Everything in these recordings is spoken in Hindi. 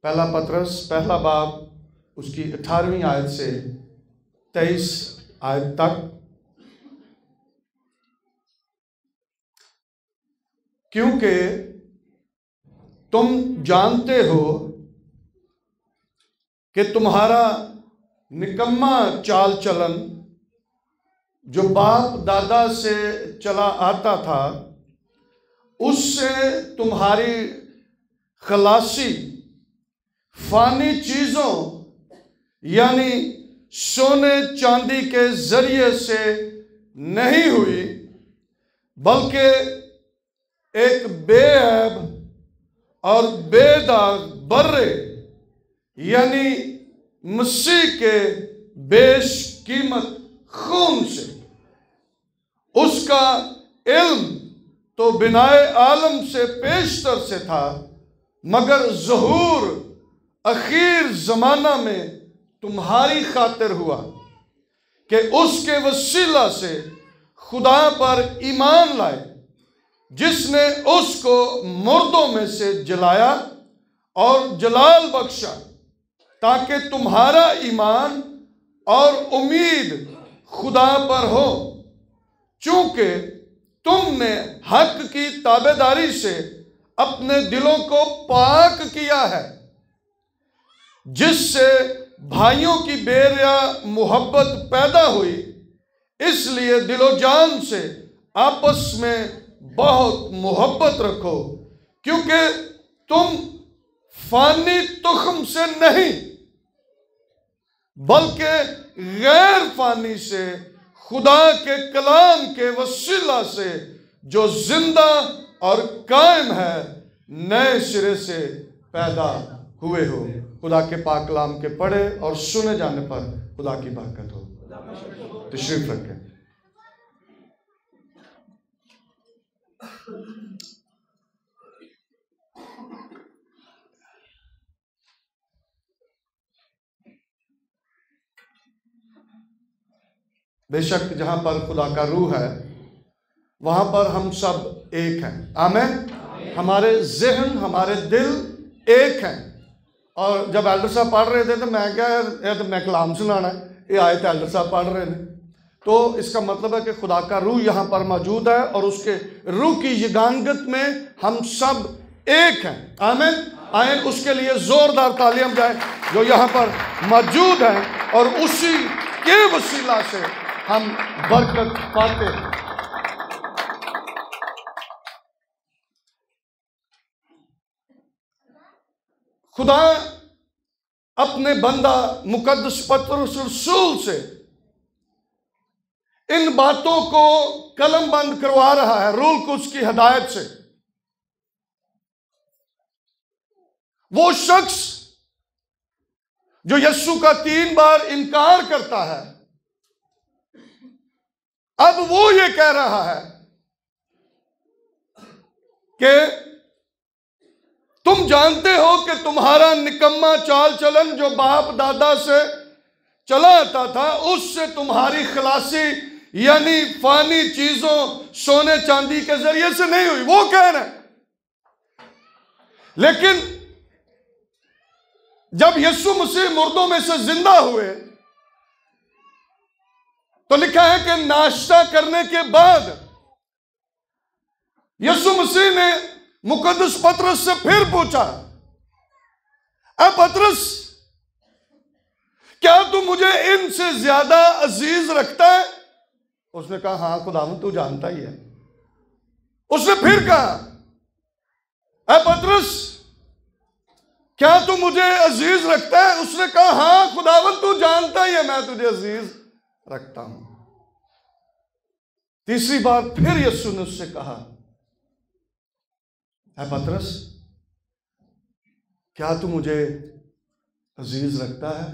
पहला पतरस पहला बाब उसकी 18वीं आयत से 23 आयत तक। क्योंकि तुम जानते हो कि तुम्हारा निकम्मा चाल चलन जो बाप दादा से चला आता था, उससे तुम्हारी खलासी फानी चीजों यानी सोने चांदी के जरिए से नहीं हुई, बल्कि एक बेऐब और बेदाग बर्रे यानी मसीह के बेशकीमत खून से। उसका इल्म तो बिनाए आलम से पेशतर से था, मगर ज़हूर अखीर ज़माना में तुम्हारी खातिर हुआ कि उसके वसीला से खुदा पर ईमान लाए, जिसने उसको मुर्दों में से जलाया और जलाल बख्शा, ताकि तुम्हारा ईमान और उम्मीद खुदा पर हो। चूंकि तुमने हक की ताबेदारी से अपने दिलों को पाक किया है, जिससे भाइयों की बेरिया मोहब्बत पैदा हुई, इसलिए दिलो जान से आपस में बहुत मोहब्बत रखो, क्योंकि तुम फानी तुख्म से नहीं बल्कि गैर फानी से खुदा के कलाम के वसीला से, जो जिंदा और कायम है, नए सिरे से पैदा हुए हो। खुदा के पाक कलाम के पढ़े और सुने जाने पर खुदा की बरकत हो। तशरीफ रखें। बेशक जहां पर खुदा का रूह है, वहां पर हम सब एक हैं। आमीन। हमारे जहन, हमारे दिल एक हैं। और जब एल्डर साहब पढ़ रहे थे तो मैं क्या, ये तो मैं कलाम सुनाना है, ये आयत एल्डर साहब पढ़ रहे हैं, तो इसका मतलब है कि खुदा का रूह यहाँ पर मौजूद है और उसके रूह की यगानगत में हम सब एक हैं। आमीन। आए उसके लिए जोरदार तालियां जाए जो यहाँ पर मौजूद हैं और उसी के वसीला से हम बरकत पाते हैं। खुदा अपने बंदा मुकद्दस पतरस रसूल से इन बातों को कलम बंद करवा रहा है, रूल को उसकी हिदायत से। वो शख्स जो यीशु का 3 बार इनकार करता है, अब वो ये कह रहा है कि तुम जानते हो कि तुम्हारा निकम्मा चाल चलन जो बाप दादा से चला आता था, उससे तुम्हारी खलासी यानी फानी चीजों सोने चांदी के जरिए से नहीं हुई। वो कह रहे हैं, लेकिन जब यीशु मसीह मुर्दों में से जिंदा हुए तो लिखा है कि नाश्ता करने के बाद यीशु मसीह ने मुकद्दस पतरस से फिर पूछा, अब पतरस, क्या तू मुझे इनसे ज्यादा अजीज रखता है? उसने कहा, हाँ खुदावंद तू जानता ही है। उसने फिर कहा, ऐ पतरस, क्या तू मुझे अजीज रखता है? उसने कहा, हाँ खुदावंद तू जानता ही है मैं तुझे अजीज रखता हूं। तीसरी बार फिर यीशु ने उससे कहा, ऐ पतरस, क्या तू मुझे अजीज रखता है?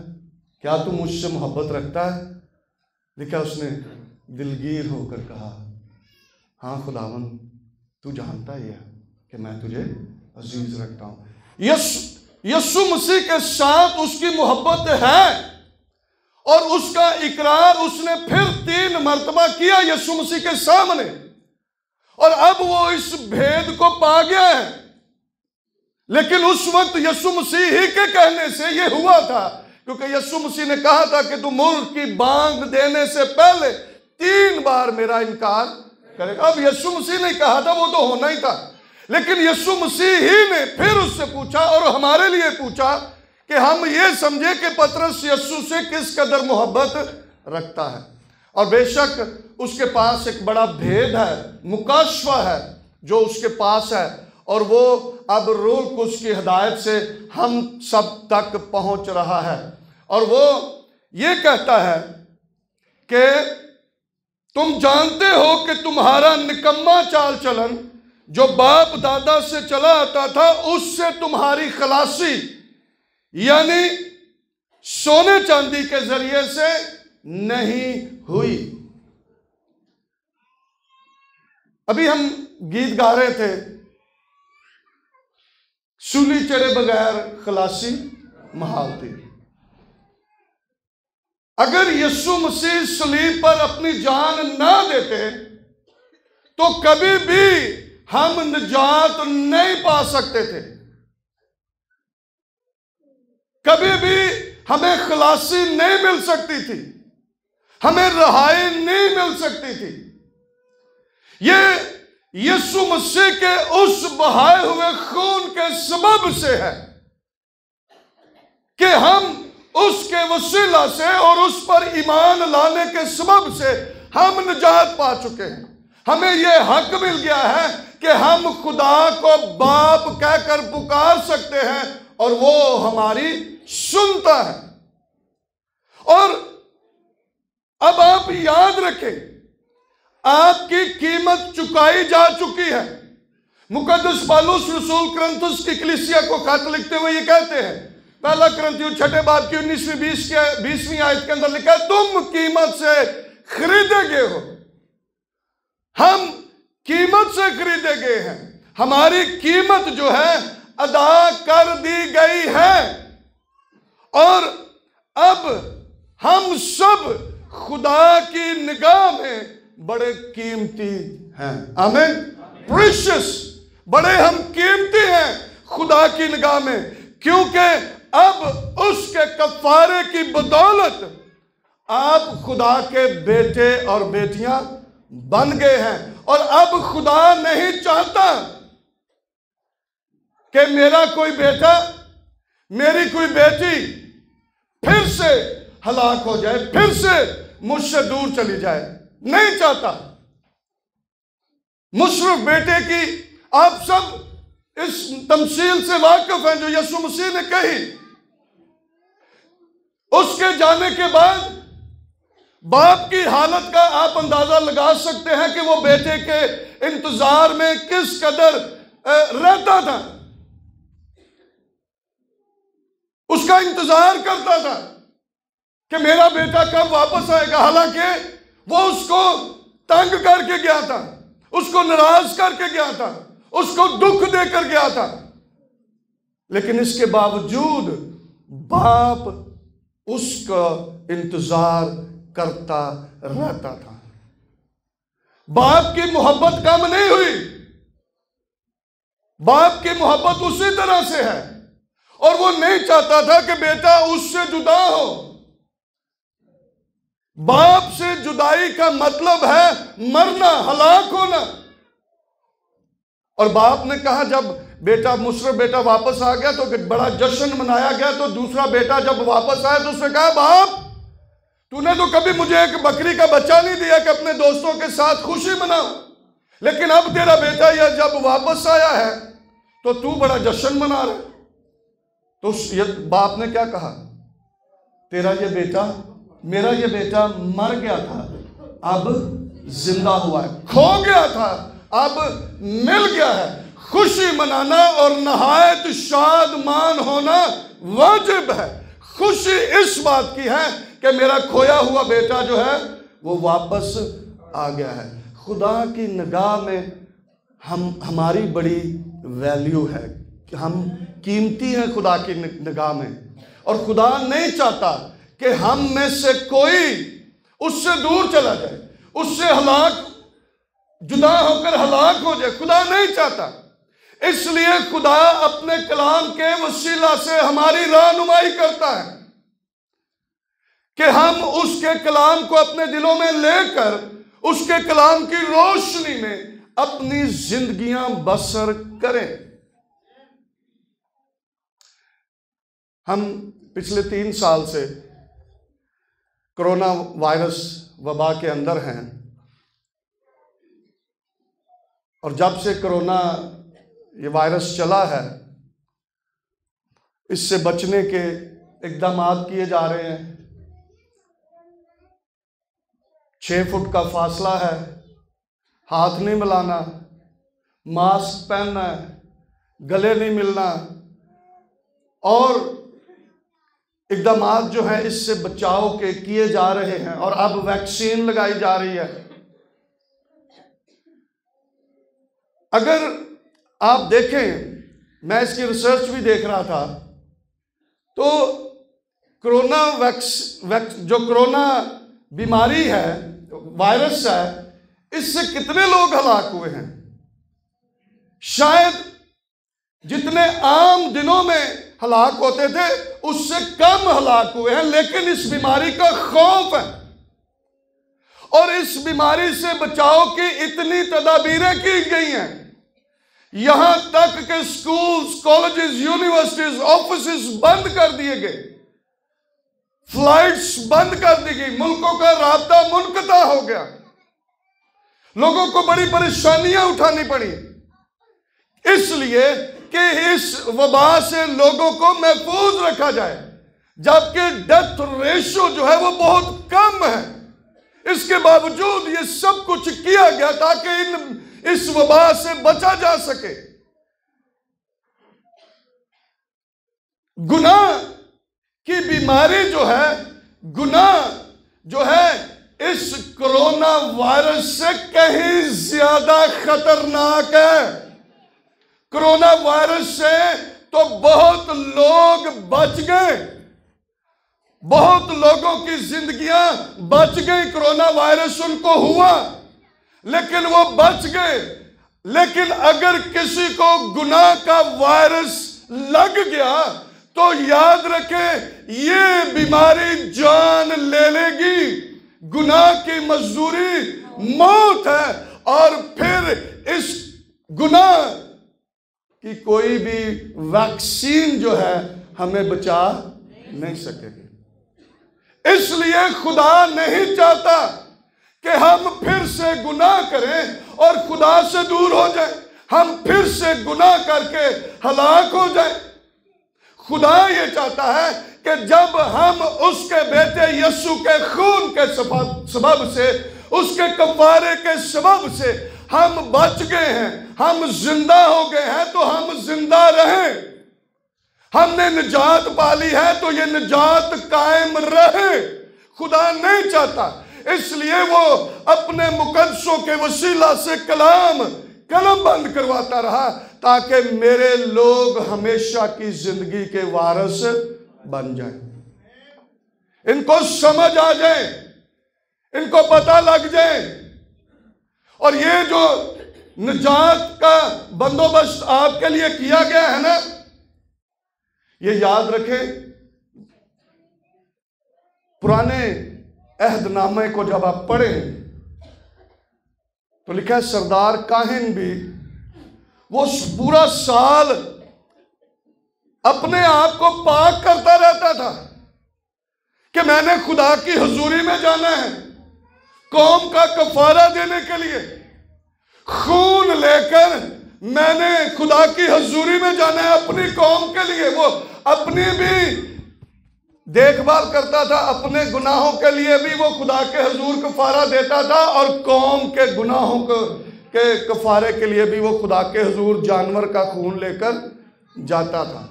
क्या तू मुझसे मोहब्बत रखता है? लिखा उसने दिलगीर होकर कहा, हाँ खुदावंद तू जानता ही है कि मैं तुझे अजीज रखता हूं। यीशु मसीह के साथ उसकी मोहब्बत है और उसका इकरार उसने फिर 3 मर्तबा किया यीशु मसीह के सामने, और अब वो इस भेद को पा गया है लेकिन उस वक्त यीशु मसीह ही के कहने से ये हुआ था, क्योंकि यीशु मसीह ने कहा था कि तू मुल्क की बांग देने से पहले 3 बार मेरा इनकार करेगा। अब यीशु मसीह ने कहा था, वो तो होना ही था, लेकिन यीशु मसीह ही ने फिर उससे पूछा और हमारे लिए पूछा कि हम ये समझे कि पतरस यीशु से किस कदर मोहब्बत रखता है। और बेशक उसके पास एक बड़ा भेद है, मुकाशवा है जो उसके पास है, और वो अब रूह कुछ की हिदायत से हम सब तक पहुंच रहा है। और वो ये कहता है कि तुम जानते हो कि तुम्हारा निकम्मा चाल चलन जो बाप दादा से चला आता था, उससे तुम्हारी खलासी यानी सोने चांदी के जरिए से नहीं हुई। अभी हम गीत गा रहे थे, सूली चढ़े बगैर खलासी महाल थी। अगर यीशु मसीह सलीब पर अपनी जान ना देते तो कभी भी हम निजात नहीं पा सकते थे, कभी भी हमें खलासी नहीं मिल सकती थी, हमें रहाई नहीं मिल सकती थी। ये यीशु मसीह के उस बहाए हुए खून के सबब से है कि हम उसके वसीला से और उस पर ईमान लाने के सबब से हम निजात पा चुके हैं। हमें यह हक मिल गया है कि हम खुदा को बाप कहकर पुकार सकते हैं और वो हमारी सुनता है। और अब आप याद रखें, आपकी कीमत चुकाई जा चुकी है। मुकद्दस पौलुस रसूल कुरिन्थुस की कलीसिया को खत लिखते हुए ये कहते हैं, पहला कुरिन्थियों 6 बाब की 19-20वीं आयत के अंदर लिखा है, तुम कीमत से खरीदे गए हो। हम कीमत से खरीदे गए हैं, हमारी कीमत जो है अदा कर दी गई है, और अब हम सब खुदा की निगाह में बड़े कीमती हैं। आमीन, प्रीशियस, बड़े हम कीमती हैं खुदा की निगाह में, क्योंकि अब उसके कफारे की बदौलत आप खुदा के बेटे और बेटियां बन गए हैं। और अब खुदा नहीं चाहता कि मेरा कोई बेटा, मेरी कोई बेटी फिर से हलाक हो जाए, फिर से मुझसे दूर चली जाए, नहीं चाहता। मुशर्रफ बेटे की आप सब इस तमसील से वाकिफ हैं जो यीशु मसीह ने कही। उसके जाने के बाद बाप की हालत का आप अंदाजा लगा सकते हैं कि वो बेटे के इंतजार में किस कदर रहता था, उसका इंतजार करता था कि मेरा बेटा कब वापस आएगा। हालांकि वो उसको तंग करके गया था, उसको नाराज करके गया था, उसको दुख देकर गया था, लेकिन इसके बावजूद बाप उसका इंतजार करता रहता था। बाप की मोहब्बत कम नहीं हुई, बाप की मोहब्बत उसी तरह से है, और वो नहीं चाहता था कि बेटा उससे जुदा हो। बाप से जुदाई का मतलब है मरना, हलाक होना। और बाप ने कहा, जब बेटा मुशर्रफ बेटा वापस आ गया तो बड़ा जश्न मनाया गया। तो दूसरा बेटा जब वापस आया तो उसने कहा, बाप तूने तो कभी मुझे एक बकरी का बच्चा नहीं दिया कि अपने दोस्तों के साथ खुशी मनाओ, लेकिन अब तेरा बेटा यह जब वापस आया है तो तू बड़ा जश्न मना रहा है। तो बाप ने क्या कहा, तेरा ये बेटा, मेरा ये बेटा मर गया था, अब जिंदा हुआ है, खो गया था, अब मिल गया है। खुशी मनाना और नहायत शादमान होना वाजिब है। खुशी इस बात की है कि मेरा खोया हुआ बेटा जो है वो वापस आ गया है। खुदा की निगाह में हमारी बड़ी वैल्यू है, कि हम कीमती हैं खुदा की निगाह में, और खुदा नहीं चाहता कि हम में से कोई उससे दूर चला जाए, उससे हलाक, जुदा होकर हलाक हो जाए। खुदा नहीं चाहता। इसलिए खुदा अपने कलाम के वसीला से हमारी रहनुमाई करता है कि हम उसके कलाम को अपने दिलों में लेकर उसके कलाम की रोशनी में अपनी जिंदगियां बसर करें। हम पिछले 3 साल से कोरोना वायरस वबा के अंदर हैं, और जब से कोरोना ये वायरस चला है, इससे बचने के इकदाम किए जा रहे हैं। 6 फुट का फासला है, हाथ नहीं मिलाना, मास्क पहनना है, गले नहीं मिलना, और इकदाम जो है इससे बचाव के किए जा रहे हैं। और अब वैक्सीन लगाई जा रही है। अगर आप देखें, मैं इसकी रिसर्च भी देख रहा था, तो कोरोना जो कोरोना बीमारी है, वायरस है, इससे कितने लोग हलाक हुए हैं? शायद जितने आम दिनों में हलाक होते थे उससे कम हलाक हुए हैं। लेकिन इस बीमारी का खौफ है, और इस बीमारी से बचाव की इतनी तदाबीरें की गई हैं, यहां तक कि स्कूल्स, कॉलेजेस, यूनिवर्सिटीज, ऑफिसेस बंद कर दिए गए, फ्लाइट्स बंद कर दी गई, मुल्कों का राब्ता मुनक़ता हो गया, लोगों को बड़ी परेशानियां उठानी पड़ी, इसलिए कि इस वबा से लोगों को महफूज रखा जाए। जबकि डेथ रेशो जो है वो बहुत कम है, इसके बावजूद ये सब कुछ किया गया ताकि इस वबा से बचा जा सके। गुनाह की बीमारी जो है, गुनाह जो है इस कोरोना वायरस से कहीं ज्यादा खतरनाक है। कोरोना वायरस से तो बहुत लोग बच गए, बहुत लोगों की जिंदगियां बच गई। कोरोना वायरस उनको हुआ लेकिन वो बच गए। लेकिन अगर किसी को गुनाह का वायरस लग गया तो याद रखें, ये बीमारी जान ले लेगी। गुनाह की मजदूरी मौत है, और फिर इस गुनाह कि कोई भी वैक्सीन जो है हमें बचा नहीं सकेगी। इसलिए खुदा नहीं चाहता कि हम फिर से गुनाह करें और खुदा से दूर हो जाएं, हम फिर से गुनाह करके हलाक हो जाएं। खुदा ये चाहता है कि जब हम उसके बेटे यीशु के खून के सबब से, उसके कफारे के सबब से हम बच गए हैं, हम जिंदा हो गए हैं, तो हम जिंदा रहें। हमने निजात पाली है तो ये निजात कायम रहे। खुदा नहीं चाहता, इसलिए वो अपने मुकद्दसों के वसीला से कलम बंद करवाता रहा ताकि मेरे लोग हमेशा की जिंदगी के वारिस बन जाएं, इनको समझ आ जाए, इनको पता लग जाए। और ये जो निजात का बंदोबस्त आपके लिए किया गया है ना, ये याद रखें, पुराने अहदनामे को जब आप पढ़ें तो लिखा है सरदार काहिन भी वो पूरा साल अपने आप को पाक करता रहता था कि मैंने खुदा की हुजूरी में जाना है, कौम का कफारा देने के लिए खून लेकर मैंने खुदा की हुजूरी में जाना है अपनी कौम के लिए। वो अपनी भी देखभाल करता था, अपने गुनाहों के लिए भी वो खुदा के हुजूर कफारा देता था, और कौम के गुनाहों के कफारे के लिए भी वो खुदा के हुजूर जानवर का खून लेकर जाता था।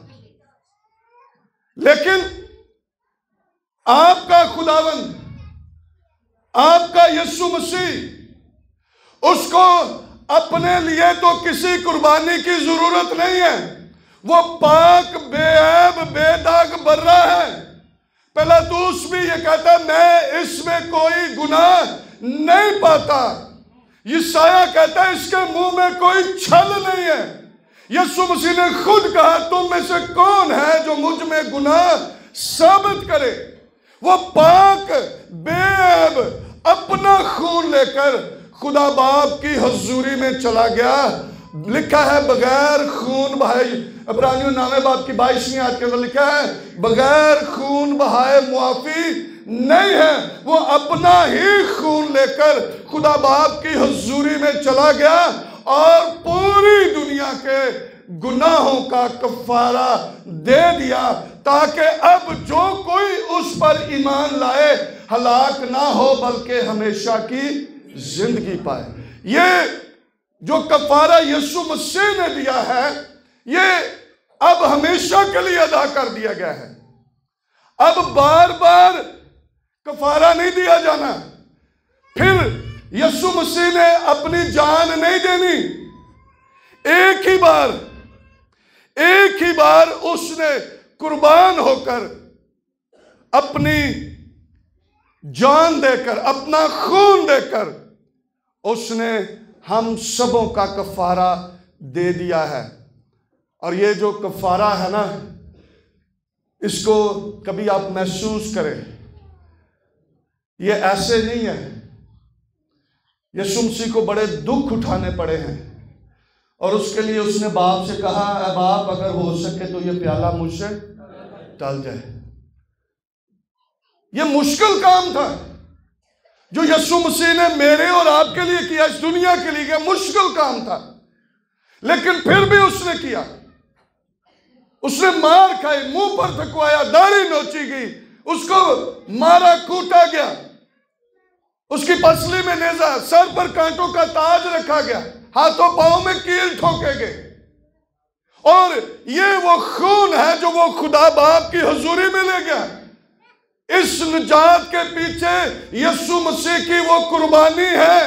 लेकिन आपका खुदावंद, आपका यीशु मसीह, उसको अपने लिए तो किसी कुर्बानी की जरूरत नहीं है। वो पाक, बेऐब, बेदाग बर्रा है। पिलातुस भी ये कहता मैं इसमें कोई गुनाह नहीं पाता। यशायाह कहता है इसके मुंह में कोई छल नहीं है। यीशु मसीह ने खुद कहा, तुम में से कौन है जो मुझ में गुनाह साबित करे। वो पाक बेऐब अपना खून लेकर खुदा बाप की हजूरी में चला गया। लिखा है बगैर खून बहाए, इब्रानियों नामे बाप की 22वीं आयत के अंदर लिखा है, बगैर खून बहाए मुआफी नहीं है। वो अपना ही खून लेकर खुदा बाप की हजूरी में चला गया और पूरी दुनिया के गुनाहों का कफारा दे दिया, ताकि अब जो कोई उस पर ईमान लाए हलाक ना हो बल्कि हमेशा की जिंदगी पाए। ये जो कफारा यीशु मसीह ने दिया है, ये अब हमेशा के लिए अदा कर दिया गया है। अब बार बार कफारा नहीं दिया जाना। फिर यीशु मसीह ने अपनी जान नहीं देनी। एक ही बार उसने कुर्बान होकर अपनी जान देकर, अपना खून देकर उसने हम सबों का कफारा दे दिया है। और ये जो कफारा है ना, इसको कभी आप महसूस करें, ये ऐसे नहीं है। यीशु मसीह को बड़े दुख उठाने पड़े हैं और उसके लिए उसने बाप से कहा, बाप अगर हो सके तो ये प्याला मुझसे टल जाए। ये मुश्किल काम था जो यीशु मसीह ने मेरे और आपके लिए किया, इस दुनिया के लिए किया। मुश्किल काम था, लेकिन फिर भी उसने किया। उसने मार खाई, मुंह पर थकवाया, दाढ़ी नोची गई, उसको मारा कूटा गया, उसकी पसली में नेजा, सर पर कांटों का ताज रखा गया, हाथों पांव में कील ठोके गए। और ये वो खून है जो वो खुदा बाप की हुजूरी में ले गया। इस निजात के पीछे यीशु मसीह की वो कुर्बानी है,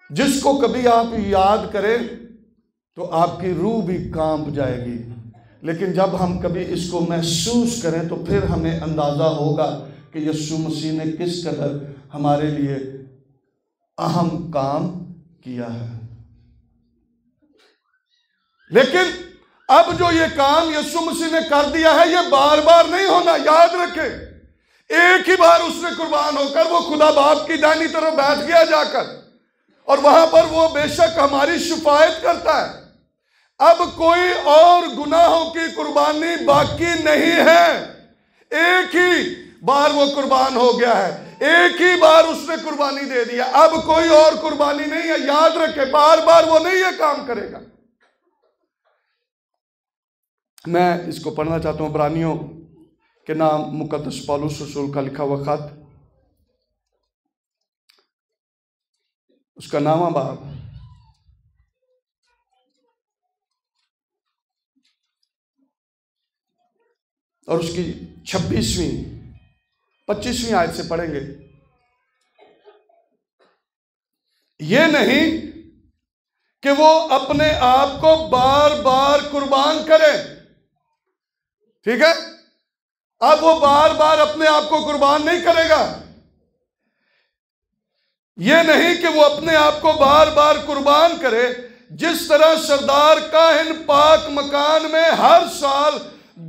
जिसको कभी आप याद करें तो आपकी रूह भी कांप जाएगी। लेकिन जब हम कभी इसको महसूस करें तो फिर हमें अंदाजा होगा कि यीशु मसीह ने किस कदर हमारे लिए अहम काम किया है। लेकिन अब जो ये काम यीशु मसीह ने कर दिया है, ये बार बार नहीं होना, याद रखें। एक ही बार उसने कुर्बान होकर वो खुदा बाप की दाहिनी तरफ बैठ गया जाकर, और वहां पर वो बेशक हमारी शिफायत करता है। अब कोई और गुनाहों की कुर्बानी बाकी नहीं है। एक ही बार वो कुर्बान हो गया है, एक ही बार उसने कुर्बानी दे दिया, अब कोई और कुर्बानी नहीं है। याद रखें, बार बार वो नहीं ये काम करेगा। मैं इसको पढ़ना चाहता हूं, इब्रानियों के नाम मुकद्दस पौलुस रसूल का लिखा हुआ खत, उसका नामा बाब और उसकी 25वीं आयत से पढ़ेंगे। ये नहीं कि वो अपने आप को बार बार कुर्बान करे, ठीक है। अब वो बार बार अपने आप को कुर्बान नहीं करेगा। ये नहीं कि वो अपने आप को बार बार कुर्बान करे, जिस तरह सरदार काहिन पाक मकान में हर साल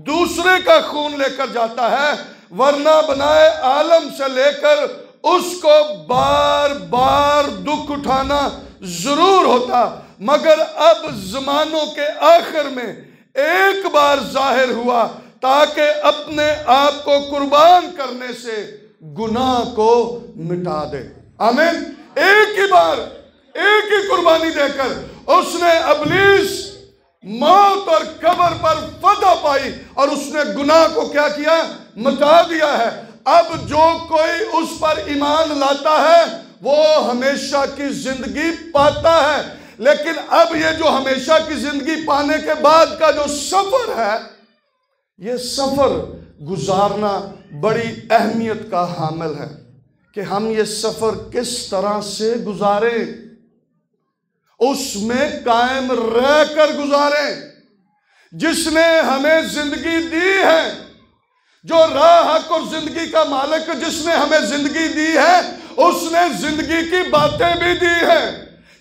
दूसरे का खून लेकर जाता है, वरना बनाए आलम से लेकर उसको बार बार दुख उठाना जरूर होता, मगर अब जमानों के आखिर में एक बार जाहिर हुआ, ताकि अपने आप को कुर्बान करने से गुनाह को मिटा दे। आमीन। एक ही बार, एक ही कुर्बानी देकर उसने इब्लीस, मौत और कब्र पर फतह पाई और उसने गुनाह को क्या किया? मिटा दिया है। अब जो कोई उस पर ईमान लाता है वो हमेशा की जिंदगी पाता है। लेकिन अब ये जो हमेशा की जिंदगी पाने के बाद का जो सफर है, ये सफर गुजारना बड़ी अहमियत का हामिल है कि हम ये सफर किस तरह से गुजारें, उसमें कायम रहकर गुजारें। जिसने हमें जिंदगी दी है, जो राह हक और जिंदगी का मालिक जिसने हमें जिंदगी दी है, उसने जिंदगी की बातें भी दी है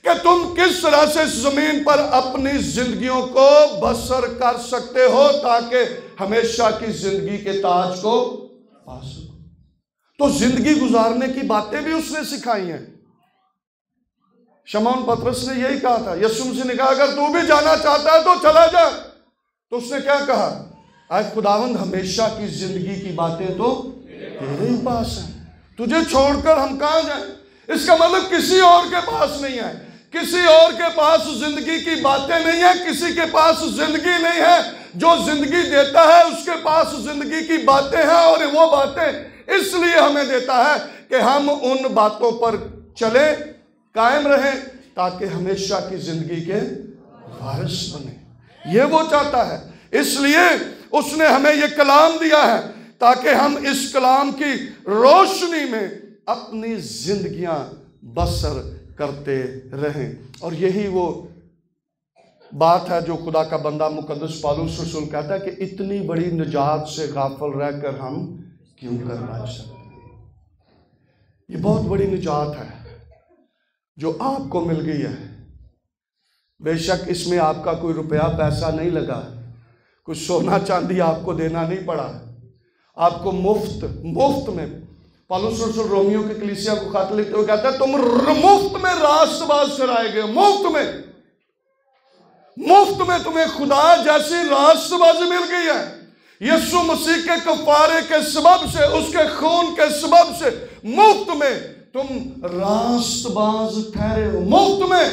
कि तुम किस तरह से इस जमीन पर अपनी जिंदगियों को बसर कर सकते हो ताकि हमेशा की जिंदगी के ताज को पा सको। तो जिंदगी गुजारने की बातें भी उसने सिखाई हैं। शमौन पतरस ने यही कहा था। यीशु मसीह ने कहा अगर तू भी जाना चाहता है तो चला जा। तो उसने क्या कहा, आज खुदावंद हमेशा की जिंदगी की बातें तो तेरे ही पास है, तुझे छोड़कर हम कहां जाएं। इसका मतलब किसी और के पास नहीं है, किसी और के पास जिंदगी की बातें नहीं है, किसी के पास जिंदगी नहीं है। जो जिंदगी देता है उसके पास जिंदगी की बातें हैं, और वो बातें इसलिए हमें देता है कि हम उन बातों पर चले, कायम रहें, ताकि हमेशा की जिंदगी के वारिस बने। ये वो चाहता है। इसलिए उसने हमें ये कलाम दिया है ताकि हम इस कलाम की रोशनी में अपनी जिंदगियां बसर करते रहें। और यही वो बात है जो खुदा का बंदा मुकद्दस पौलुस रसूल कहता है कि इतनी बड़ी निजात से गाफिल रहकर हम क्यों कर बच सकते। ये बहुत बड़ी निजात है जो आपको मिल गई है। बेशक इसमें आपका कोई रुपया पैसा नहीं लगा, कुछ सोना चांदी आपको देना नहीं पड़ा, आपको मुफ्त में। पौलुस रसूल रोमियो की कलीसिया को खत लिखते हुए कहता है तुम मुफ्त में रास्तबाज कराए गए। मुफ्त में तुम्हें खुदा जैसी रास्तबाजी मिल गई है। यीशु मसीह के कफारे के सबब से, उसके खून के सबब से मुफ्त में तुम रास्तबाज ठहरे हो, मुफ्त में।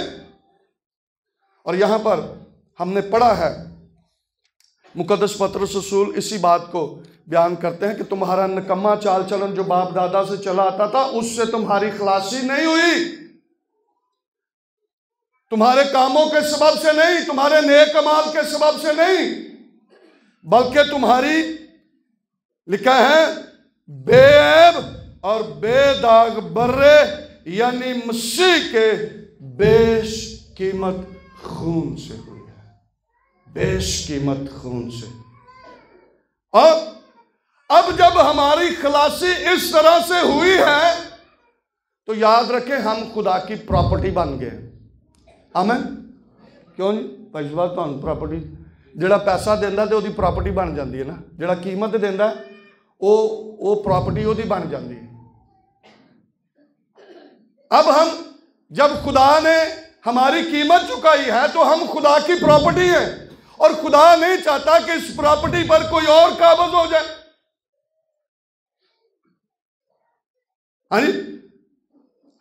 और यहां पर हमने पढ़ा है, मुकद्दस पतरस रसूल इसी बात को बयान करते हैं कि तुम्हारा निकम्मा चाल चलन जो बाप दादा से चला आता था उससे तुम्हारी खलासी नहीं हुई, तुम्हारे कामों के सबब से नहीं, तुम्हारे नेक अमाल के सबब से नहीं, बल्कि तुम्हारी, लिखा है, बेऐब और बेदाग बर्रे यानी मसीह के बेशकीमत खून से हुई है, बेशकीमत खून से। और अब जब हमारी खलासी इस तरह से हुई है तो याद रखें हम खुदा की प्रॉपर्टी बन गए। आमीन। क्यों नहीं भाई साहब, तुहानू प्रॉपर्टी जिहड़ा पैसा देंदा ते ओदी प्रॉपर्टी बन जाती है ना, जिहड़ा कीमत देंदा वो प्रॉपर्टी ओदी बन जाती है। अब हम जब खुदा ने हमारी कीमत चुकाई है तो हम खुदा की प्रॉपर्टी है, और खुदा नहीं चाहता कि इस प्रॉपर्टी पर कोई और काबिज हो जाए।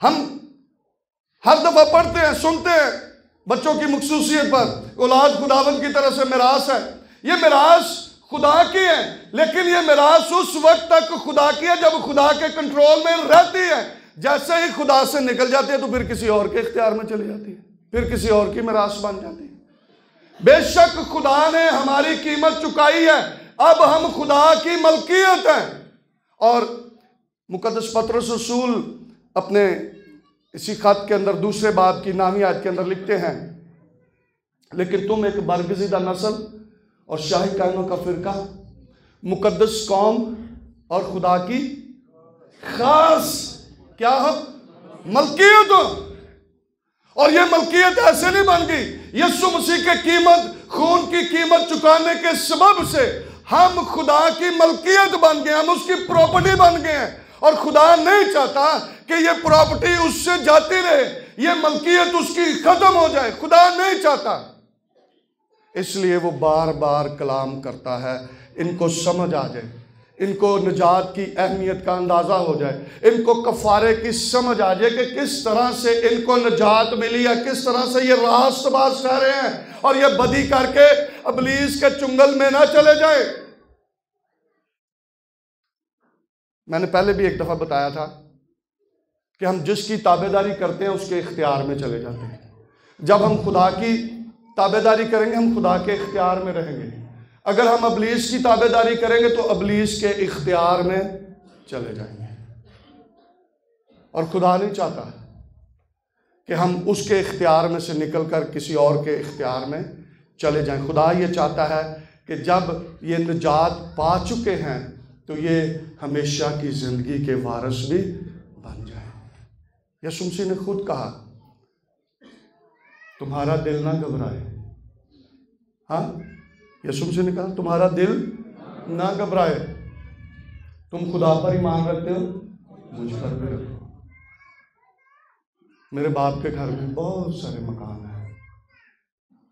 हम हर दफा पढ़ते हैं, सुनते हैं बच्चों की मखसूसियत पर, औलाद खुदावंद की तरफ से मिरास है। ये मिरास खुदा की है, लेकिन ये मिरास उस वक्त तक खुदा की है जब खुदा के कंट्रोल में रहती है। जैसे ही खुदा से निकल जाती है तो फिर किसी और के इख्तियार में चली जाती है, फिर किसी और की मिरास बन जाती है। बेशक खुदा ने हमारी कीमत चुकाई है, अब हम खुदा की मलकियत हैं। और मुकद्दस पतरस रसूल अपने इसी खत के अंदर दूसरे बाब की 9वीं आयत के अंदर लिखते हैं, लेकिन तुम एक बरगज़ीदा नस्ल और शाही कायनों का फिरका, मुकद्दस कौम और खुदा की खास क्या हो, मलकियत हो। और ये मलकियत ऐसे नहीं बन गई, यीशु मसीह के कीमत खून की कीमत चुकाने के सबब से हम खुदा की मलकियत बन गए, हम उसकी प्रॉपर्टी बन गए हैं। और खुदा नहीं चाहता कि ये प्रॉपर्टी उससे जाती रहे, ये मलकियत उसकी खत्म हो जाए, खुदा नहीं चाहता। इसलिए वो बार बार कलाम करता है, इनको समझ आ जाए, इनको निजात की अहमियत का अंदाज़ा हो जाए, इनको कफ़ारे की समझ आ जाए कि किस तरह से इनको निजात मिली है, किस तरह से ये रास्तबाज ठहरे हैं और ये बदी करके इब्लीस के चुंगल में ना चले जाए। मैंने पहले भी एक दफ़ा बताया था कि हम जिसकी ताबेदारी करते हैं उसके इख्तियार में चले जाते हैं। जब हम खुदा की ताबेदारी करेंगे हम खुदा के इख्तियार में रहेंगे, अगर हम इब्लीस की ताबेदारी करेंगे तो इब्लीस के इख्तियार में चले जाएंगे। और खुदा नहीं चाहता कि हम उसके इख्तियार में से निकलकर किसी और के इख्तियार में चले जाएं। खुदा ये चाहता है कि जब ये निजात पा चुके हैं तो ये हमेशा की ज़िंदगी के वारिस भी बन जाए। यीशु मसीह ने खुद कहा तुम्हारा दिल ना घबराए। हाँ, यीशु मसीह ने कहा तुम्हारा दिल ना घबराए। तुम खुदा पर ईमान रखते हो, मुझ पर भी रखो। मेरे बाप के घर में बहुत सारे मकान हैं,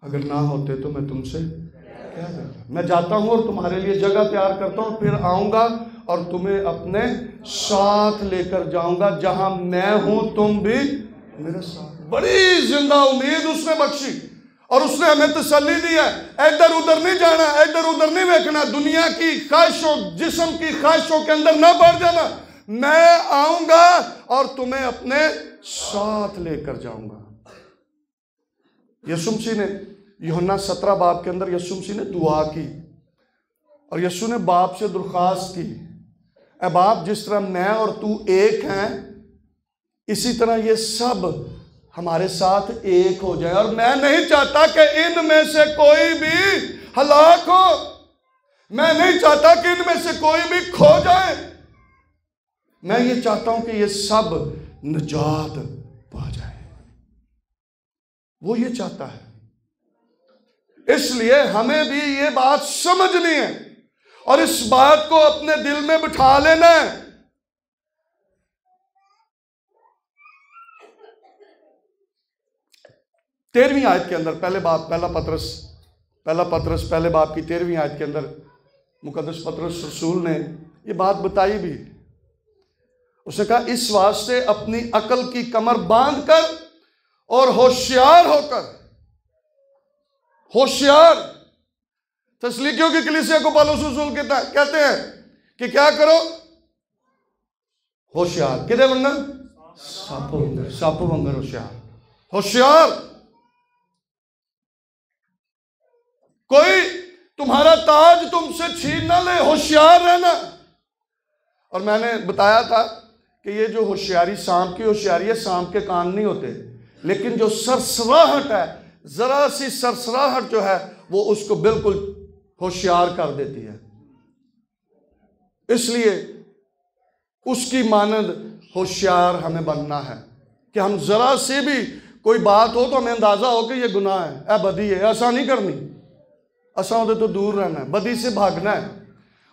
अगर ना होते तो मैं तुमसे क्या करता। मैं जाता हूँ और तुम्हारे लिए जगह तैयार करता हूँ, फिर आऊँगा और तुम्हें अपने साथ लेकर जाऊँगा, जहाँ मैं हूँ तुम भी मेरे साथ। बड़ी जिंदा उम्मीद उसने बख्शी और उसने हमें तसल्ली दी है। इधर उधर नहीं जाना, इधर उधर नहीं देखना, दुनिया की ख्वाहिशों, जिस्म की ख्वाहिशों के अंदर ना बढ़ जाना। मैं आऊँगा और तुम्हें अपने साथ लेकर जाऊँगा। यीशु मसीह ने यूहन्ना 17 बाब के अंदर यीशु मसीह ने दुआ की और यीशु ने बाप से दरख्वास्त की, ऐ बाप, जिस तरह मैं और तू एक हैं, इसी तरह ये सब हमारे साथ एक हो जाए। और मैं नहीं चाहता कि इनमें से कोई भी हलाक हो, मैं नहीं चाहता कि इनमें से कोई भी खो जाए। मैं ये चाहता हूं कि ये सब निजात पा जाए। वो ये चाहता है। इसलिए हमें भी ये बात समझनी है और इस बात को अपने दिल में बिठा लेना है। तेरहवीं आयत के अंदर पहला पतरस पहले बाप की 13वीं आयत के अंदर मुकद्दस पतरस रसूल ने ये बात बताई भी। उसने कहा, इस वास्ते अपनी अकल की कमर बांधकर और होशियार होकर, होशियार, तस्लीकियों की कलीसिया को पौलुस रसूल कहते हैं कि क्या करो, होशियार। किधे वंगर? सापो वंगर होशियार। होशियार, कोई तुम्हारा ताज तुमसे छीन ना ले, होशियार रहना। और मैंने बताया था कि ये जो होशियारी, सांप की होशियारी है, सांप के कान नहीं होते, लेकिन जो सरसराहट है, जरा सी सरसराहट जो है, वो उसको बिल्कुल होशियार कर देती है। इसलिए उसकी मानद होशियार हमें बनना है कि हम जरा से भी कोई बात हो तो हमें अंदाजा हो कि ये गुनाह है, ऐ बदी है, ऐसा नहीं करनी, ऐसा होते तो दूर रहना है, बदी से भागना है।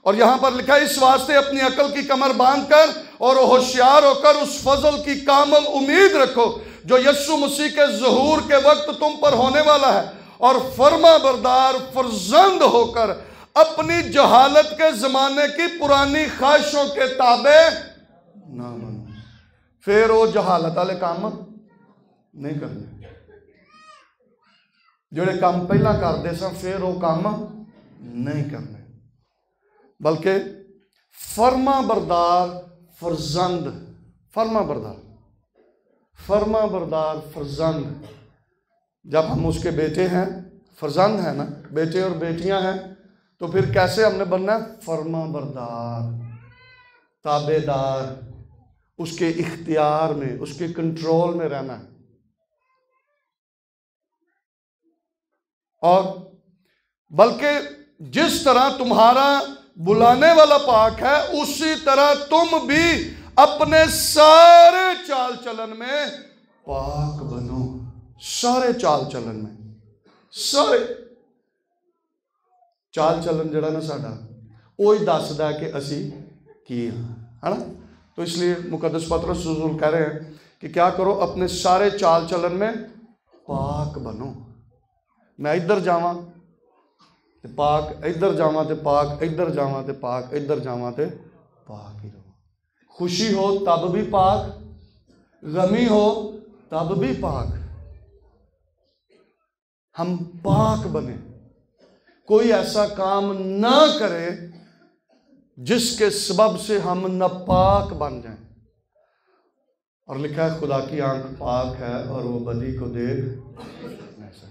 और यहां पर लिखा है, इस वास्ते अपनी अकल की कमर बांधकर और होशियार होकर उस फजल की कामल उम्मीद रखो जो यीशु मसीह के ज़हूर के वक्त तुम पर होने वाला है, और फर्मा बरदार फर्जंद होकर अपनी जहालत के जमाने की पुरानी ख्वाहिशों के ताबे ना बनो। फिर वो जहालत वाले काम नहीं करने, जोड़े काम पहला करते सन, फिर वो काम नहीं करने, बल्कि फर्मा बरदार फर्जंद, फर्मा बरदार फर्जंद। जब हम उसके बेटे हैं, फर्जंद है ना, बेटे और बेटियां हैं, तो फिर कैसे हमने बनना है? फर्मा बरदार, ताबेदार, उसके इख्तियार में, उसके कंट्रोल में रहना है। और बल्कि जिस तरह तुम्हारा बुलाने वाला पाक है, उसी तरह तुम भी अपने सारे चाल चलन में पाक बनो। सारे चाल चलन में, सारे चाल चलन जड़ा ना साडा वो ही दसदा कि असी की है ना। तो इसलिए मुकद्दस पतरस रसूल कह रहे हैं कि क्या करो, अपने सारे चाल चलन में पाक बनो। मैं इधर जावां ते पाक, इधर जावां ते पाक, इधर जावां ते पाक, इधर जावां ते पाक ही रहो। खुशी हो तब भी पाक, गमी हो तब भी पाक। हम पाक बने, कोई ऐसा काम ना करे जिसके सबब से हम नापाक बन जाएं। और लिखा है, खुदा की आंख पाक है और वो बदी को देख नहीं सकता।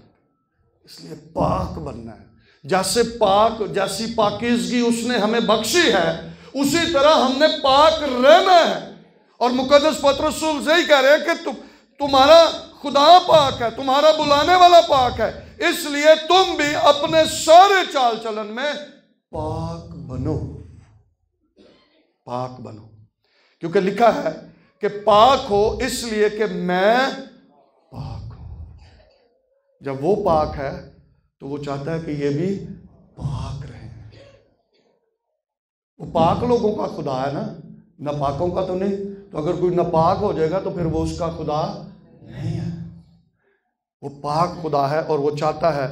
इसलिए पाक बनना है। जैसे पाक, जैसी पाकीज़गी उसने हमें बख्शी है, उसी तरह हमने पाक रहना है। और मुकद्दस पतरस रसूल से ही कह रहे हैं कि तुम्हारा खुदा पाक है, तुम्हारा बुलाने वाला पाक है, इसलिए तुम भी अपने सारे चाल चलन में पाक बनो, पाक बनो। क्योंकि लिखा है कि पाक हो इसलिए कि मैं पाक हूं। जब वो पाक है तो वो चाहता है कि ये भी पाक रहे। वो पाक लोगों का खुदा है ना, नापाकों का तो नहीं। तो अगर कोई नापाक हो जाएगा तो फिर वो उसका खुदा नहीं है। वो पाक खुदा है और वो चाहता है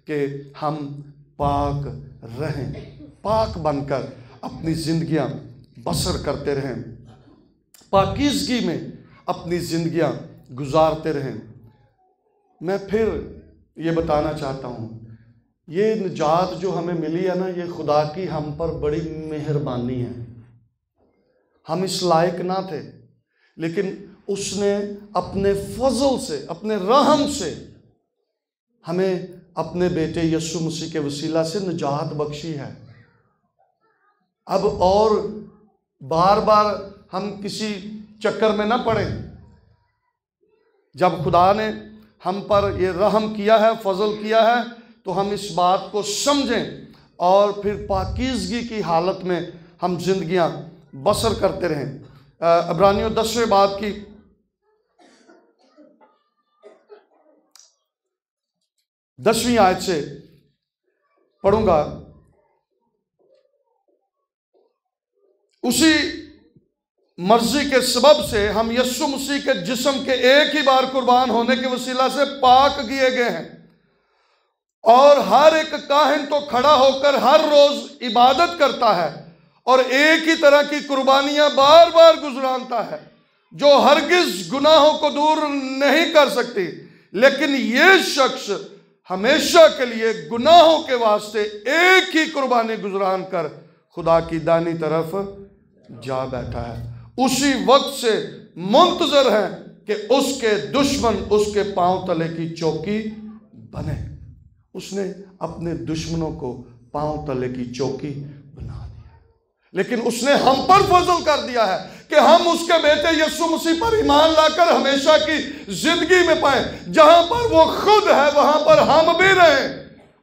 कि हम पाक रहें, पाक बनकर अपनी जिंदगियां बसर करते रहें, पाकीज़गी में अपनी जिंदगियां गुजारते रहें। मैं फिर ये बताना चाहता हूँ, ये निजात जो हमें मिली है ना, ये खुदा की हम पर बड़ी मेहरबानी है। हम इस लायक ना थे, लेकिन उसने अपने फजल से, अपने रहम से हमें अपने बेटे यीशु मसीह के वसीला से निजात बख्शी है। अब और बार बार हम किसी चक्कर में ना पड़े। जब खुदा ने हम पर ये रहम किया है, फजल किया है, तो हम इस बात को समझें और फिर पाकीज़गी की हालत में हम जिंदगियां बसर करते रहें। इब्रानियों 10वें बाब की 10वीं आयत से पढ़ूंगा। उसी मर्जी के सबब से हम यीशु मसीह के जिस्म के एक ही बार कुर्बान होने के वसीला से पाक किए गए हैं, और हर एक काहिन तो खड़ा होकर हर रोज इबादत करता है और एक ही तरह की कुर्बानियां बार बार गुजरानता है, जो हरगिज गुनाहों को दूर नहीं कर सकती। लेकिन ये शख्स हमेशा के लिए गुनाहों के वास्ते एक ही कुर्बानी गुजरान कर खुदा की दानी तरफ जा बैठा है। उसी वक्त से मुंतजर है कि उसके दुश्मन उसके पांव तले की चौकी बने। उसने अपने दुश्मनों को पांव तले की चौकी बना दिया, लेकिन उसने हम पर फजल कर दिया है कि हम उसके बेटे यीशु मसीह पर ईमान लाकर हमेशा की जिंदगी में पाए। जहां पर वो खुद है वहां पर हम भी रहें।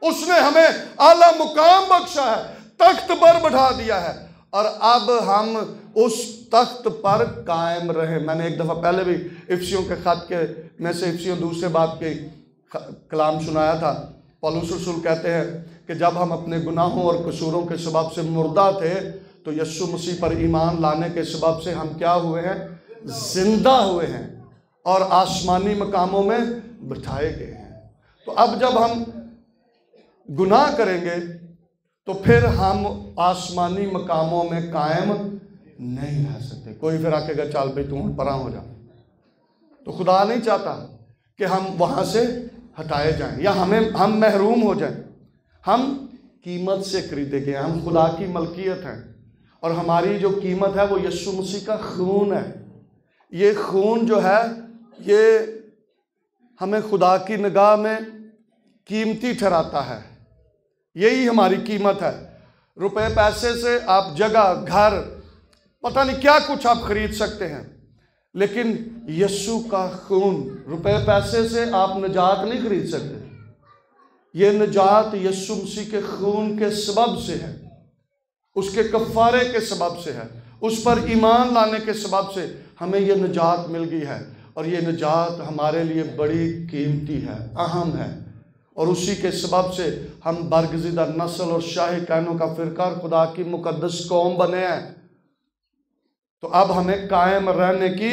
उसने हमें आला मुकाम बख्शा है, तख्त पर बैठा दिया है, और अब हम उस तख्त पर कायम रहे। मैंने एक दफ़ा पहले भी इफसियों के खत के में से इफसियों 2 बाब के कलाम सुनाया था। पौलुस रसूल कहते हैं कि जब हम अपने गुनाहों और कसूरों के सबब से मुर्दा थे, तो यीशु मसीह पर ईमान लाने के सबब से हम क्या हुए हैं? जिंदा हुए हैं और आसमानी मकामों में बिठाए गए हैं। तो अब जब हम गुनाह करेंगे तो फिर हम आसमानी मकामों में कायम नहीं रह सकते। कोई फिर आकेगा चल भाई तू परा हो जा, तो खुदा नहीं चाहता कि हम वहां से हटाए जाएं या हम महरूम हो जाएं। हम कीमत से खरीदे गए, हम खुदा की मलकियत हैं, और हमारी जो कीमत है वो यीशु मसीह का खून है। ये खून जो है ये हमें खुदा की निगाह में कीमती ठहराता है। यही हमारी कीमत है। रुपए पैसे से आप जगह, घर, पता नहीं क्या कुछ आप खरीद सकते हैं, लेकिन यीशु का खून, रुपए पैसे से आप निजात नहीं खरीद सकते। ये निजात यीशु मसीह के खून के सबब से है, उसके कफ़ारे के सबब से है, उस पर ईमान लाने के सबब से हमें ये निजात मिल गई है। और ये निजात हमारे लिए बड़ी कीमती है, अहम है, और उसी के सबब से हम बरगज़िदा नस्ल और शाही कहनों का फ़िरका खुदा की मुकद्दस कौम बने हैं। तो अब हमें कायम रहने की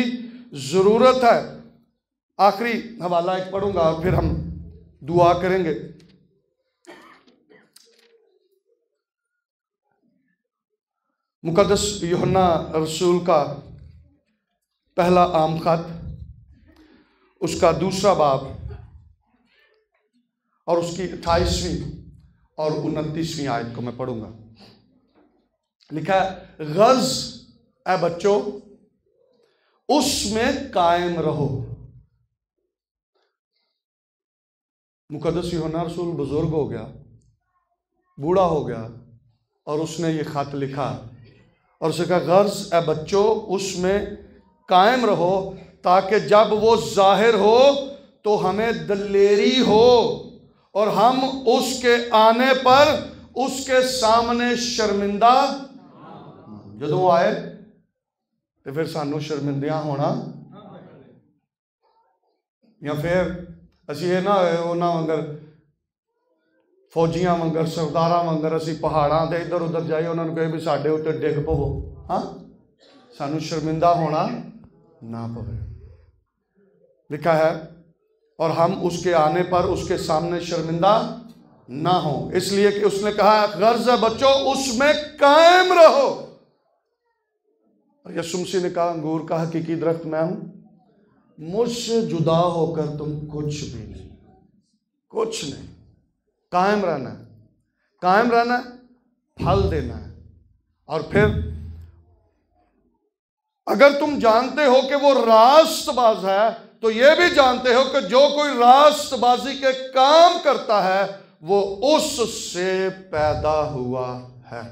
ज़रूरत है। आखिरी हवाला एक पढ़ूंगा और फिर हम दुआ करेंगे। मुकद्दस यूहन्ना रसूल का पहला आम खत, उसका 2 बाब और उसकी 28वीं और 29वीं आयत को मैं पढ़ूंगा। लिखा है, गर्ज ए बच्चों उसमें कायम रहो। मुकद्दस यूहन्ना रसूल बुजुर्ग हो गया, बूढ़ा हो गया, और उसने ये खत लिखा और उसे कहा, गर्ज ए बच्चों उसमें कायम रहो, ताकि जब वो जाहिर हो तो हमें दलेरी हो और हम उसके आने पर उसके सामने शर्मिंदा, जदों आए तो फिर सानू शर्मिंदियां होना, या फिर ਅਸੀਂ ਇਹ ਨਾ ਉਹਨਾਂ ਵਾਂਗਰ ਫੌਜੀਆਂ ਵਾਂਗਰ ਸਰਦਾਰਾਂ ਵਾਂਗਰ ਅਸੀਂ ਪਹਾੜਾਂ ਤੇ ਇੱਧਰ ਉੱਧਰ ਜਾਈਏ, ਉਹਨਾਂ ਨੂੰ ਕਹੇ ਵੀ ਸਾਡੇ ਉੱਤੇ ਡਿੱਗ ਪਵੋ। ਹਾਂ, ਸਾਨੂੰ ਸ਼ਰमिंदा होना ना पवे। लिखा है और हम उसके आने पर उसके सामने शर्मिंदा ना हो, इसलिए कि उसने कहा गर्ज है बच्चों उसमें कायम रहो। और यीशु मसीह ने कहा अंगूर का हकीकी दरख्त मैं हूं, मुझसे जुदा होकर तुम कुछ भी नहीं, कुछ नहीं। कायम रहना है, कायम रहना है, फल देना है। और फिर अगर तुम जानते हो कि वो रास्तबाज है, तो ये भी जानते हो कि जो कोई रास्तबाजी के काम करता है वो उससे पैदा हुआ है।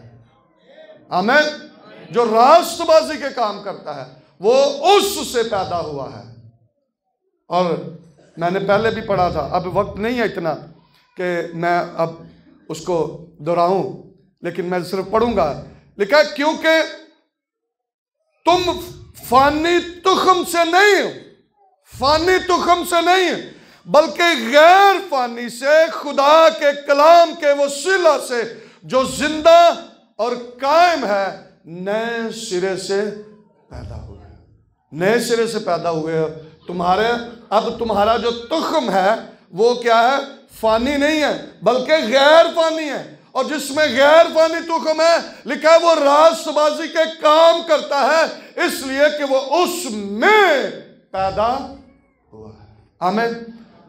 आमीन। जो रास्तबाजी के काम करता है वो उससे पैदा हुआ है। और मैंने पहले भी पढ़ा था, अब वक्त नहीं है इतना कि मैं अब उसको दोहराऊं, लेकिन मैं सिर्फ पढ़ूंगा। लिखा क्योंकि तुम फानी तुखम से नहीं हो, फानी तुखम से नहीं, बल्कि गैर फानी से, खुदा के कलाम के वसीला से जो जिंदा और कायम है, नए सिरे से पैदा हुए, नए सिरे से पैदा हुए। तुम्हारे अब तुम्हारा जो तुखम है वो क्या है? फानी नहीं है बल्कि गैर फानी है। और जिसमें गैर फानी तुखम है, लिखा है वो रास्तबाजी के काम करता है, इसलिए कि वो उसमें पैदा हुआ है। आमीन।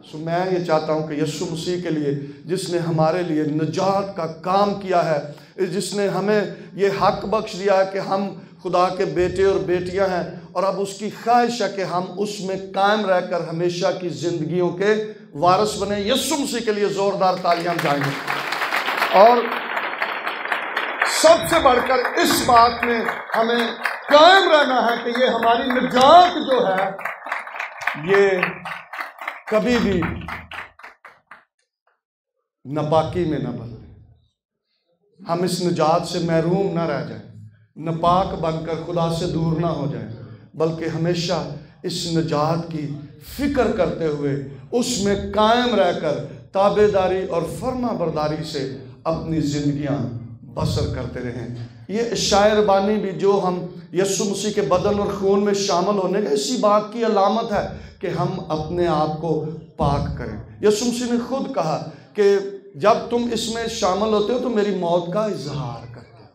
सो मैं ये चाहता हूं कि यीशु मसीह के लिए, जिसने हमारे लिए निजात का काम किया है, जिसने हमें ये हक बख्श दिया है कि हम खुदा के बेटे और बेटियां हैं, और अब उसकी ख्वाहिश है कि हम उसमें कायम रहकर हमेशा की जिंदगियों के वारिस बने। यीशु मसीह के लिए जोरदार तालियां जाएंगे। और सबसे बढ़कर इस बात में हमें कायम रहना है कि ये हमारी निजात जो है ये कभी भी नापाकी में न बदले। हम इस निजात से महरूम ना रह जाएं, नापाक बनकर खुदा से दूर ना हो जाएं, बल्कि हमेशा इस निजात की फिक्र करते हुए उसमें कायम रहकर ताबेदारी और फर्मा बरदारी से अपनी जिंदगियां बसर करते रहें। ये शायर बानी भी जो हम यीशु मसीह के बदन और खून में शामिल होने का इसी बात की अलामत है कि हम अपने आप को पाक करें। यीशु मसीह ने खुद कहा कि जब तुम इसमें शामिल होते हो तो मेरी मौत का इजहार करते हो।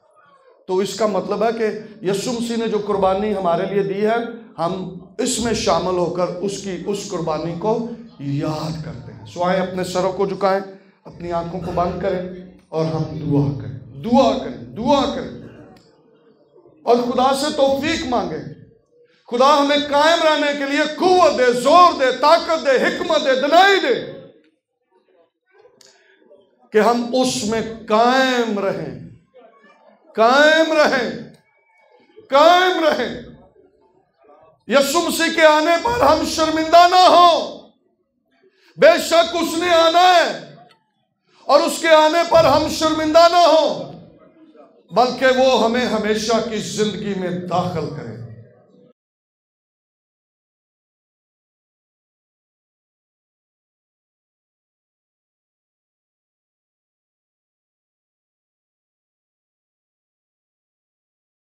तो इसका मतलब है कि यीशु मसीह ने जो कुर्बानी हमारे लिए दी है, हम इसमें शामिल होकर उसकी उस कुर्बानी को याद करते हैं। सो आए अपने सरों को झुकाएं, अपनी आंखों को बंद करें और हम दुआ करें, दुआ करें, दुआ करें और खुदा से तौफीक मांगे। खुदा हमें कायम रहने के लिए कुव्वत दे, जोर दे, ताकत दे, हिकमत दे, दिलाई दे कि हम उसमें कायम रहें, कायम रहें, कायम रहें। यीशु मसीह के आने पर हम शर्मिंदा ना हो। बेशक उसने आना है और उसके आने पर हम शर्मिंदा ना हो, बल्कि वो हमें हमेशा की जिंदगी में दाखिल करे।